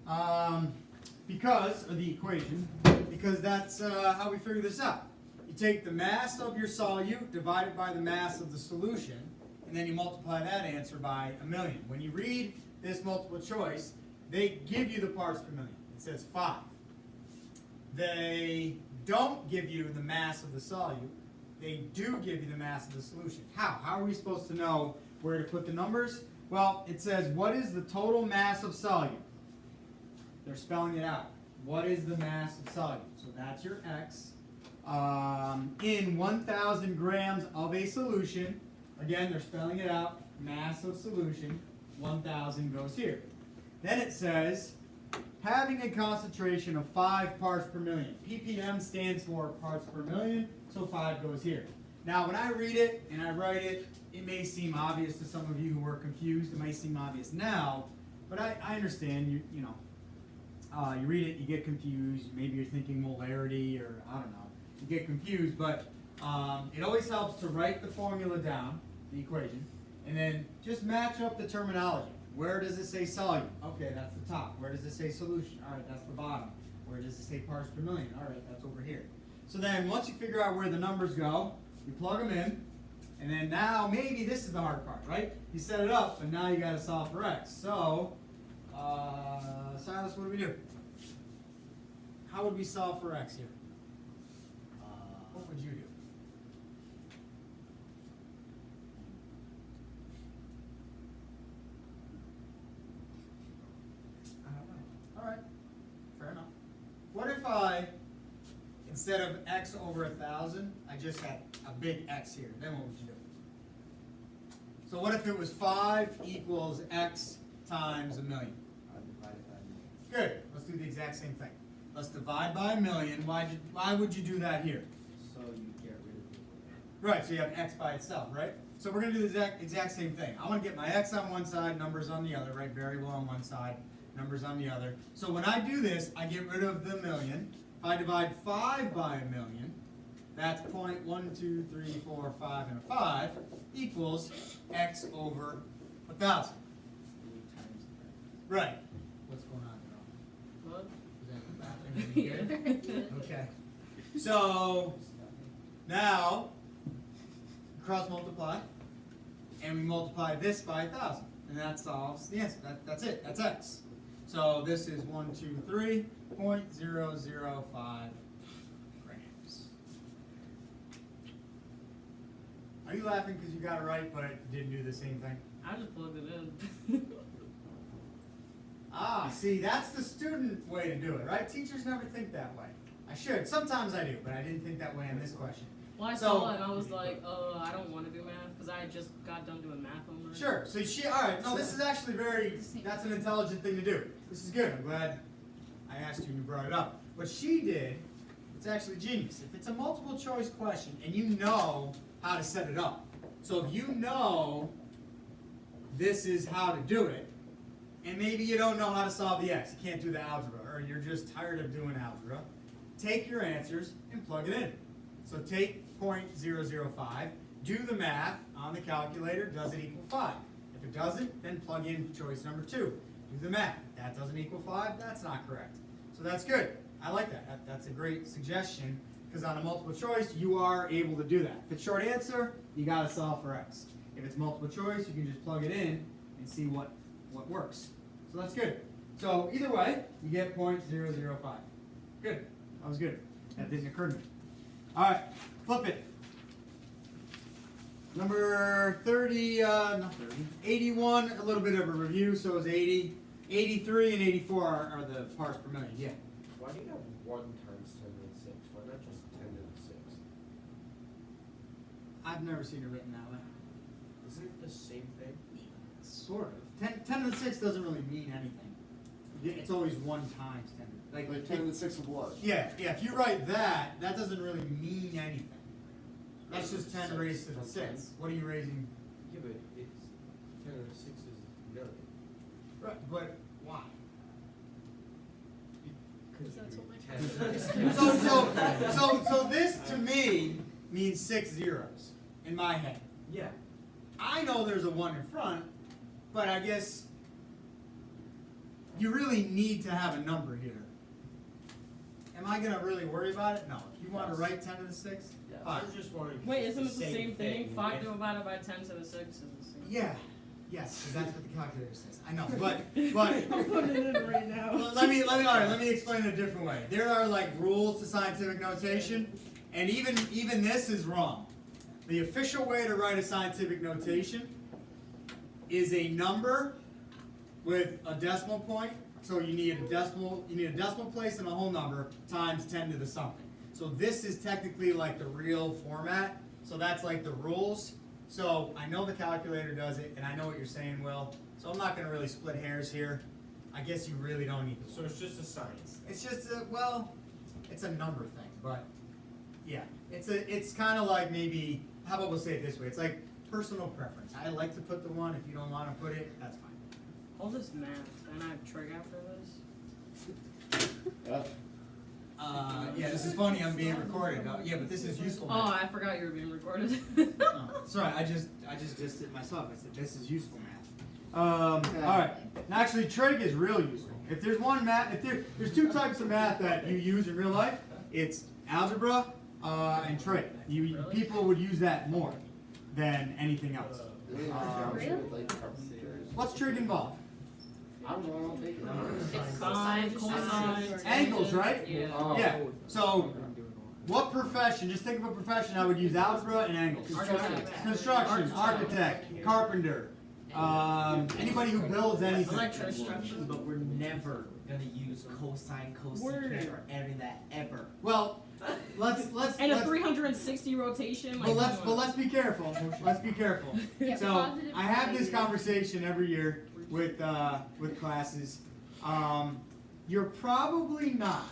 or the equation, because that's how we figure this out. You take the mass of your solute divided by the mass of the solution, and then you multiply that answer by 1,000,000. When you read this multiple choice, they give you the parts per million. It says 5. They don't give you the mass of the solute. They do give you the mass of the solution. How? How are we supposed to know where to put the numbers? Well, it says, what is the total mass of solute? They're spelling it out. What is the mass of solute? So that's your X. In 1,000 grams of a solution, again, they're spelling it out. Mass of solution, 1,000 goes here. Then it says, having a concentration of 5 parts per million. ppm stands for parts per million, so 5 goes here. Now, when I read it and I write it, it may seem obvious to some of you who are confused. It may seem obvious now, but I understand. You read it, you get confused. Maybe you're thinking molarity, or I don't know. You get confused, but it always helps to write the formula down, the equation, and then just match up the terminology. Where does it say solute? Okay, that's the top. Where does it say solution? All right, that's the bottom. Where does it say parts per million? All right, that's over here. So then once you figure out where the numbers go, you plug them in, and then now maybe this is the hard part, right? You set it up, and now you got to solve for X. So, Silas, what do we do? How would we solve for X here? What would you do? I don't know. All right, fair enough. What if I, instead of X over 1,000, I just had a big X here? Then what would you do? So what if it was 5 equals X times 1,000,000? I'd divide it by 1,000,000. Good. Let's do the exact same thing. Let's divide by 1,000,000. Why would you do that here? So you get rid of it. Right, so you have X by itself, right? So we're going to do the exact same thing. I want to get my X on one side, numbers on the other, right? Variable on one side, numbers on the other. So when I do this, I get rid of the 1,000,000. If I divide 5 by 1,000,000, that's 0.1, 2, 3, 4, 5, and a 5 equals X over 1,000. 3 times the Right. What's going on there? What? Is that the bathroom? Good? Okay. So now cross multiply, and we multiply this by 1,000, and that solves the answer. That's it. That's X. So this is 123.005 grams. Are you laughing because you got it right, but didn't do the same thing? I just plugged it in. Ah, see, that's the student way to do it, right? Teachers never think that way. I should. Sometimes I do, but I didn't think that way in this question. Well, I saw it and I was like, I don't want to do math because I just got done doing math homework. Sure. So all right. No, this is actually that's an intelligent thing to do. This is good. I'm glad I asked you and you brought it up. What she did, it's actually genius. If it's a multiple choice question and you know how to set it up, so if you know this is how to do it, and maybe you don't know how to solve the X, you can't do the algebra, or you're just tired of doing algebra, take your answers and plug it in. So take 0.005, do the math on the calculator, does it equal 5? If it doesn't, then plug in choice number 2. Do the math. That doesn't equal 5, that's not correct. So that's good. I like that. That's a great suggestion, because on a multiple choice, you are able to do that. If it's short answer, you got to solve for X. If it's multiple choice, you can just plug it in and see what works. So that's good. So either way, you get 0.005. Good. That was good. That didn't occur to me. All right, flip it. Number 30, not 30, 81, a little bit of a review, so is 80. 83 and 84 are the parts per million, yeah. Why do you have 1 times 10 to the 6? Why not just 10 to the 6? I've never seen it written that way. Isn't it the same thing? Sort of. 10 to the 6 doesn't really mean anything. It's always 1 times 10. Like 10 to the 6 of what? Yeah, if you write that, that doesn't really mean anything. That's just 10 raised to the 6. What are you raising? Yeah, but it's 10 to the 6 is million. Right, but why? Because That's what my 10 to the 6. So this to me means 6 zeros in my head. Yeah. I know there's a 1 in front, but I guess you really need to have a number here. Am I gonna really worry about it? No. If you want to write 10 to the 6th, I fine. was just wondering. if Wait, it's isn't it the same thing? 5 If- divided by 10 to the 6 is the same. Yeah. Yes, 'cause that's what the calculator says. I know, but I'm putting it in right now. let me explain it a different way. There are like rules to scientific notation, and even this is wrong. The official way to write a scientific notation is a number with a decimal point. So you need a decimal place and a whole number times 10 to the something. So this is technically like the real format. So that's like the rules. So I know the calculator does it, and I know what you're saying, Will. So I'm not going to really split hairs here. I guess you really don't need to. So it's just a science thing. It's just it's a number thing, but yeah, it's kind of like maybe. How about we'll say it this way? It's like personal preference. I like to put the 1. If you don't want to put it, that's fine. All this math, and I have trig after this. Yeah. Yeah, this is funny. I'm being recorded. Yeah, but this is useful. Oh, Math. I forgot you were being recorded. Oh, sorry, I just dissed it myself. I said this is useful math. All right. And actually, trig is real useful. If there's one math, there's 2 types of math that you use in real life. It's algebra and trig. People would use that more than anything else. What's trig involved? I don't know, I don't take it. It's sine, cosine, Angles, right? Yeah. Oh. Yeah. So, what profession? Just think of a profession I would use algebra and angles. Architect. Construction, architect, carpenter, anybody who builds anything. Electrician. But we're never gonna use cosine, cosecant, or any of that ever. Well, let's And a 360 rotation. Like, but let's be careful. Let's be careful. Yeah, So positive I have this negative. conversation every year with classes. You're probably not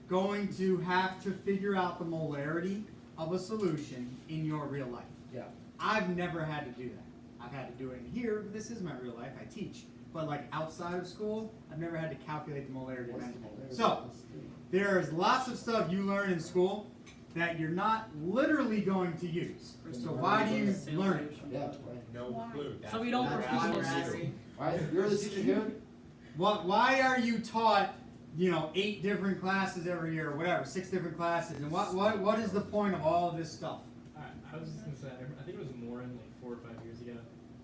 going to have to figure out the molarity of a solution in your real life. Yeah. I've never had to do that. I've had to do it in here. This is my real life. I teach. But like outside of school, I've never had to calculate the molarity of anything. So there's lots of stuff you learn in school that you're not literally going to use. So why do you learn it? Yeah, right. No clue. So we don't That's repeat why the we're history. Why, you're the teacher here? Why are you taught, 8 different classes every year or whatever, 6 different classes? And what is the point of all of this stuff? I was just gonna say, I think it was more in like 4 or 5 years ago.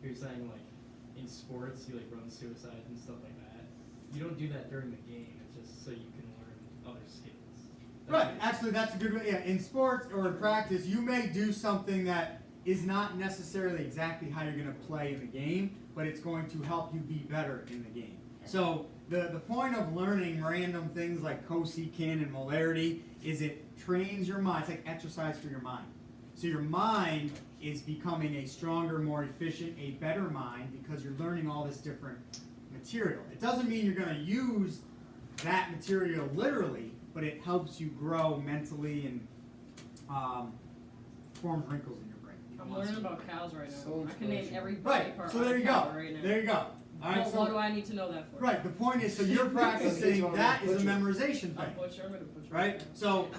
He was saying like in sports you like run suicide and stuff like that. You don't do that during the game. It's just so you can learn other skills. Right, actually that's a good way. Yeah, in sports or in practice, you may do something that is not necessarily exactly how you're going to play in the game, but it's going to help you be better in the game. So the point of learning random things like cosecant and molarity is it trains your mind. It's like exercise for your mind. So your mind is becoming a stronger, more efficient, a better mind because you're learning all this different material. It doesn't mean you're going to use that material literally, but it helps you grow mentally and form wrinkles in your brain. I'm learning about cows right now. So I can name every body Right, part so on there a you cow go. right now. There you go. All right, What do so I need to know that for? right, the point is, so you're practicing. That is a memorization I'm thing, butcher. I'm gonna butcher. right? So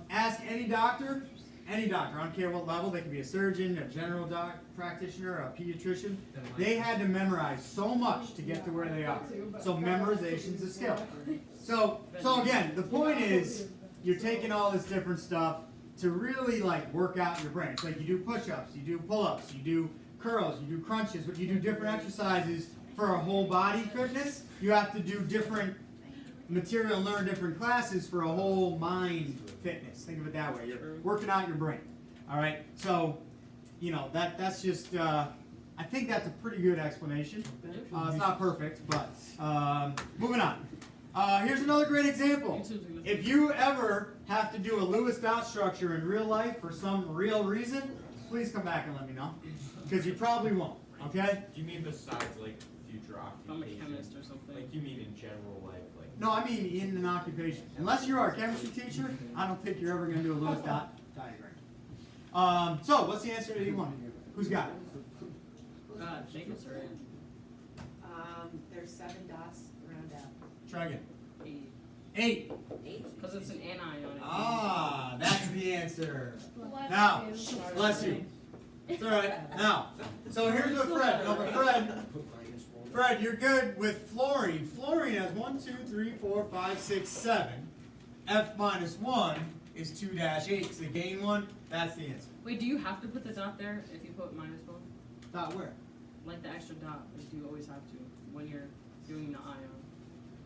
ask any doctor. I don't care what level. They can be a surgeon, a general practitioner, a pediatrician. They had to memorize so much to get to where they are. So memorization's a skill. So again, the point is, you're taking all this different stuff to really like work out your brain. It's like you do push-ups, you do pull-ups, you do curls, you do crunches, but you do different exercises for a whole body fitness. You have to do different material and learn different classes for a whole mind fitness. Think of it that way. You're working out your brain. All right. So, that's just. I think that's a pretty good explanation. It's not perfect, but moving on. Here's another great example. If you ever have to do a Lewis dot structure in real life for some real reason, please come back and let me know, because you probably won't. Okay? Do you mean besides like future I'm a occupation? chemist or something. Like you mean in general life, like? No, I mean in an occupation. Unless you're our chemistry teacher, I don't think you're ever going to do a Lewis dot diagram. So, what's the answer to E1? Who's got it? I think it's right. There's 7 dots around that. Try again. 8. 8. Because it's an anion on it. Ah, that's the answer. Bless Now, you. bless you. It's all right. Now, so here's what Fred. No, but Fred. Fred, you're good with fluorine. Fluorine has 1, 2, 3, 4, 5, 6, 7. F minus 1 is 2-8. So the gain one, that's the answer. Wait, do you have to put the dot there if you put minus 1? Dot where? Like the extra dot, like you always have to when you're doing the ion.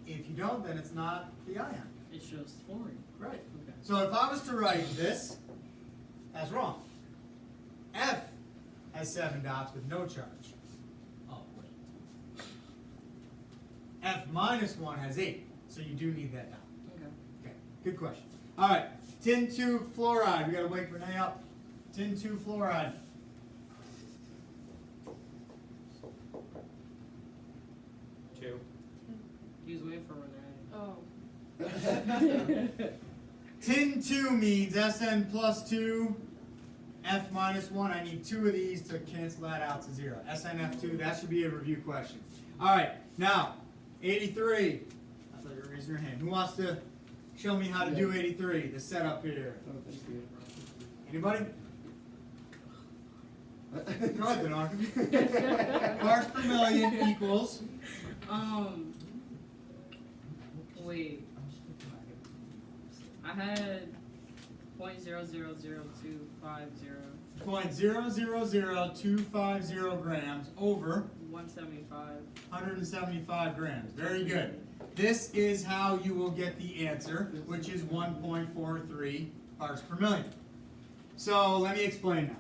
If you don't, then it's not the ion. It shows fluorine. Right. Okay. So if I was to write this, that's wrong. F has 7 dots with no charge. Oh, wait. F minus 1 has 8. So you do need that dot. Okay. Okay, good question. All right, tin 2 fluoride. We gotta wait for Renee up. Tin 2 fluoride. Two. He was waiting for Renee. Oh. Tin 2 means SN plus 2, F minus 1. I need 2 of these to cancel that out to 0. SNF2, that should be a review question. All right, now, 83. I thought you were raising your hand. Who wants to show me how to do 83, the setup here? Oh, thank you. Anybody? Go ahead, then, Parts per million equals. Wait. I had 0.000250. 0.000250 grams over 175. 175 grams. Very good. This is how you will get the answer, which is 1.43 parts per million. So let me explain now.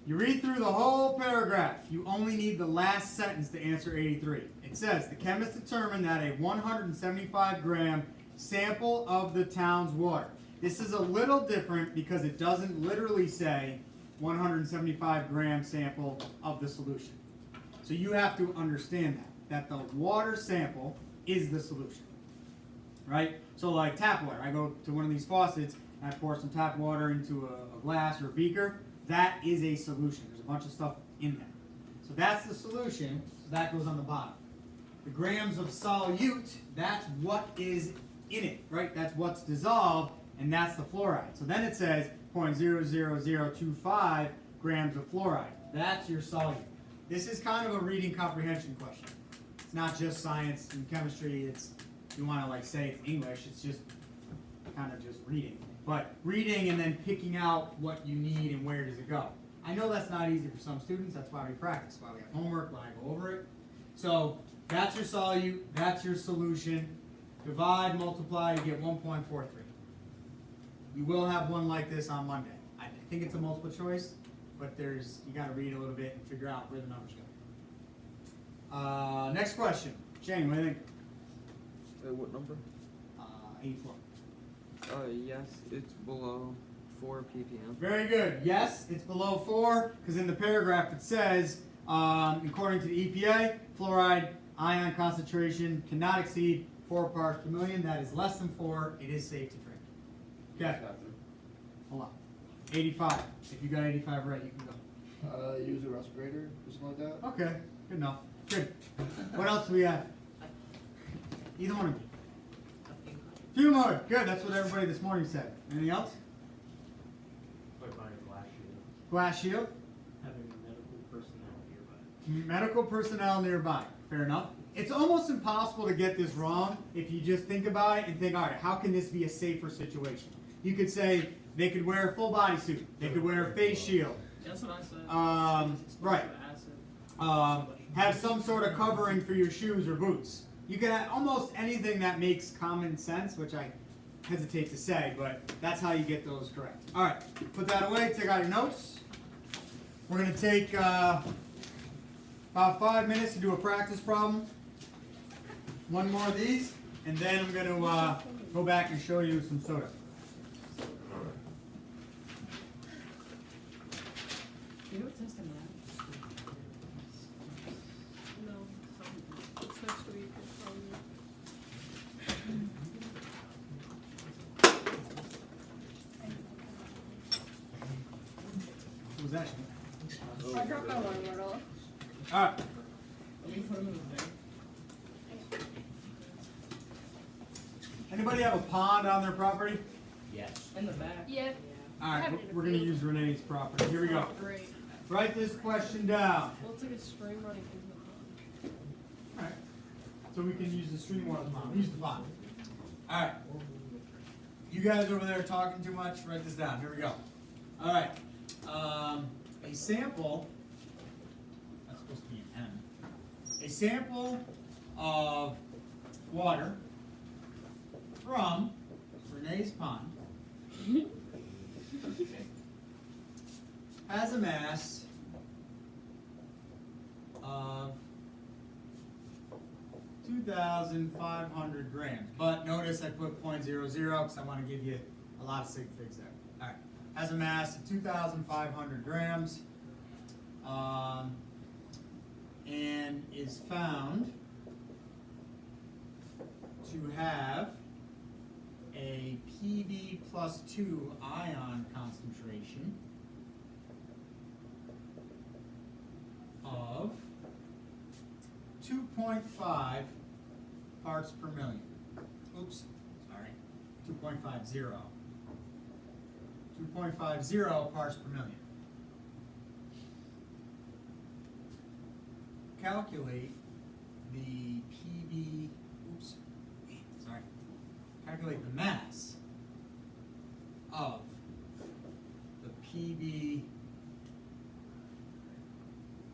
You read through the whole paragraph. You only need the last sentence to answer 83. It says, the chemist determined that a 175 gram sample of the town's water. This is a little different because it doesn't literally say 175 gram sample of the solution. So you have to understand that the water sample is the solution, right? So like tap water, I go to one of these faucets and I pour some tap water into a glass or a beaker. That is a solution. There's a bunch of stuff in there. So that's the solution, so that goes on the bottom. The grams of solute, that's what is in it, right? That's what's dissolved, and that's the fluoride. So then it says 0.00025 grams of fluoride. That's your solute. This is kind of a reading comprehension question. It's not just science and chemistry. It's, you want to like say it's English, it's just kind of just reading. But reading and then picking out what you need and where does it go. I know that's not easy for some students. That's why we practice, why we have homework, why I go over it. So that's your solute, that's your solution. Divide, multiply, you get 1.43. You will have one like this on Monday. I think it's a multiple choice, but you got to read a little bit and figure out where the numbers go. Next question. Shane, what do you think? What number? 84. Yes, it's below 4 ppm. Very good. Yes, it's below 4, because in the paragraph it says, according to the EPA, fluoride ion concentration cannot exceed 4 parts per million. That is less than 4. It is safe to drink. Okay. Hold on. 85. If you got 85 right, you can go. Use a respirator or something like that. Okay. Good enough. Good. What else do we have? Either one of you. Few more. Good. That's what everybody this morning said. Anything else? Put mine in glass shield. Glass shield. Having medical personnel nearby. Medical personnel nearby. Fair enough. It's almost impossible to get this wrong if you just think about it and think, all right, how can this be a safer situation? You could say they could wear a full body suit. They could wear a face shield. That's what I said. Right. Acid. Have some sort of covering for your shoes or boots. You can have almost anything that makes common sense, which I hesitate to say, but that's how you get those correct. All right, put that away, take out your notes. We're going to take about 5 minutes to do a practice problem. One more of these, and then I'm going to go back and show you some soda. You know what testing that? No, it's next week. What was that? I dropped my water bottle. All right. Let me put them in the thing. Anybody have a pond on their property? Yes. In the back. Yep. All right, we're going to use Renee's property. Here we go. Great. Write this question down. Well, it's like a spring running into the Alright. So we can use the stream or the bottom. Use the bottom. Alright. You guys over there talking too much? Write this down. Here we go. Alright. A sample, that's supposed to be an M. A sample of water from Renee's pond has a mass of 2,500 grams. But notice I put 0.00 because I want to give you a lot of sig figs there. Alright. Has a mass of 2,500 grams. And is found to have a Pb plus 2 ion concentration of 2.5 parts per million. Oops, sorry, 2.50. 2.50 parts per million. Calculate the Pb, oops, sorry, calculate the mass of the Pb,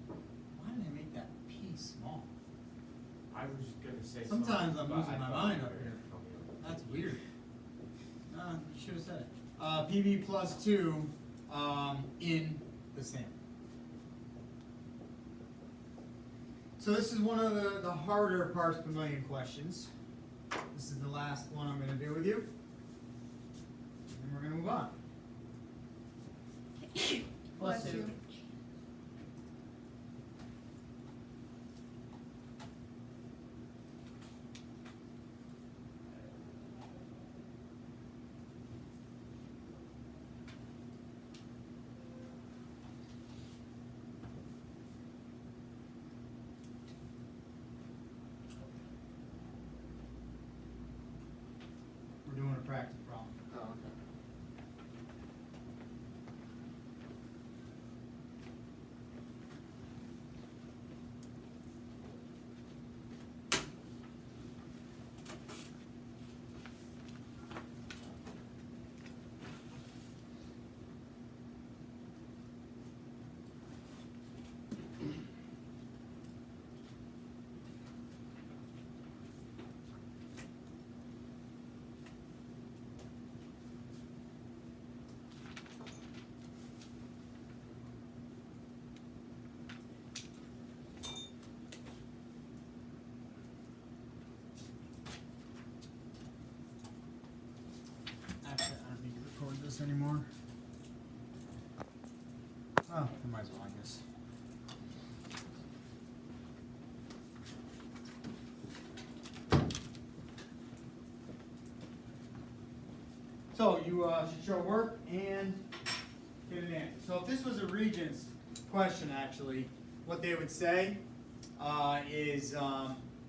why did I make that P small? I was gonna say Sometimes something, I'm but losing I my thought mind you up were here. gonna tell me otherwise. That's weird. You should have said it. Pb plus 2 in the sample. So this is one of the harder parts per million questions. This is the last one I'm going to do with you. And we're going to move on. Bless you. We're doing a practice problem. Oh, okay. Actually, I don't need to record this anymore. Oh, I might as well, I guess. So you should show work and get an answer. So if this was a Regents question, actually, what they would say is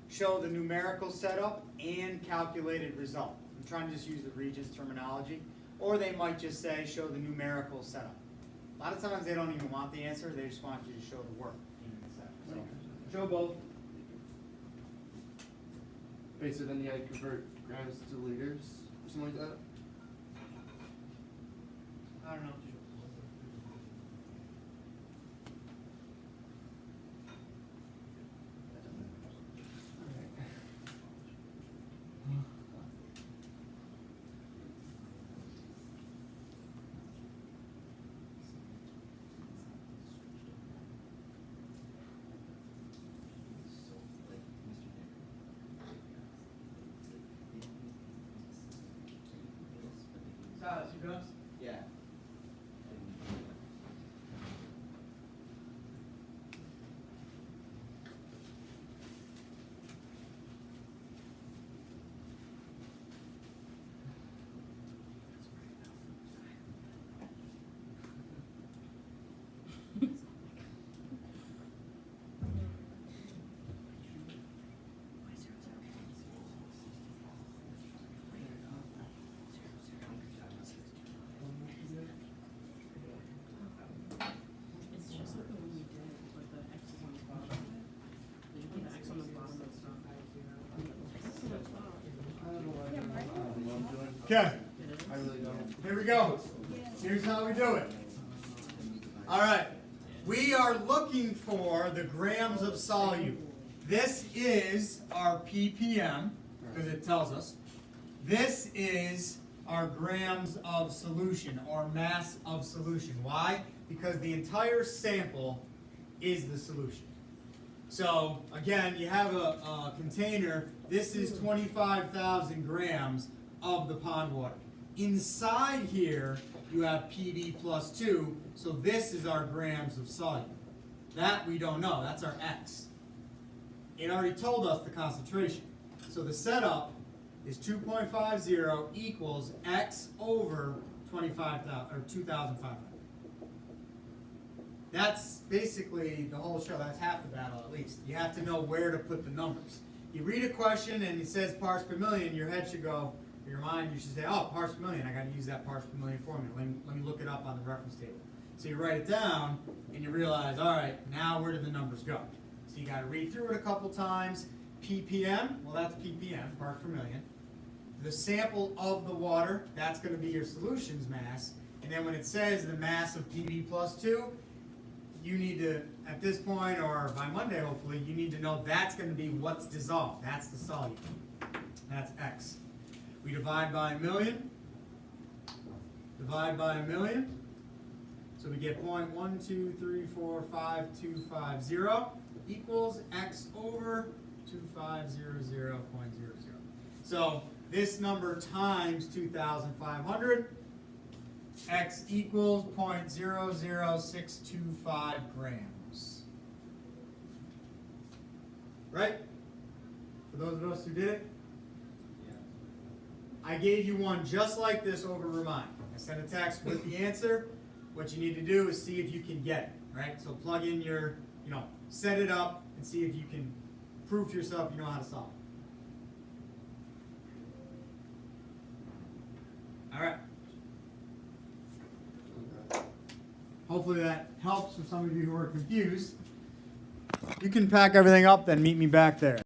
show the numerical setup and calculated result. I'm trying to just use the Regents terminology. Or they might just say show the numerical setup. A lot of times they don't even want the answer, they just want you to show the work in the setup. So show both. Basically, then you gotta convert grams to liters, or something like that. I don't know. Silas, you done? Yeah. Okay, I really don't. here we go. Here's how we do it. All right, we are looking for the grams of solute. This is our ppm, because it tells us. This is our grams of solution, or mass of solution. Why? Because the entire sample is the solution. So, again, you have a container. This is 25,000 grams of the pond water. Inside here, you have PB plus 2, so this is our grams of solute. That we don't know, that's our X. It already told us the concentration. So the setup is 2.50 equals X over 25,000, or 2,500. That's basically the whole show. That's half the battle, at least. You have to know where to put the numbers. You read a question and it says parts per million, your head should go, or your mind, you should say, oh, parts per million, I got to use that parts per million formula. Let me look it up on the reference table. So you write it down and you realize, all right, now where do the numbers go? So you got to read through it a couple times. ppm, well, that's ppm, parts per million. The sample of the water, that's going to be your solution's mass. And then when it says the mass of PB plus 2, you need to, at this point, or by Monday hopefully, you need to know that's going to be what's dissolved. That's the solute. That's X. We divide by a million. Divide by a million. So we get 0.1234550 equals X over 2500.00. So this number times 2,500, X equals 0.00625 grams. Right? For those of us who did it? I gave you one just like this over Remind. I sent a text with the answer. What you need to do is see if you can get it, right? So plug in your, set it up and see if you can prove to yourself you know how to solve it. All right. Hopefully that helps for some of you who are confused. You can pack everything up, then meet me back there.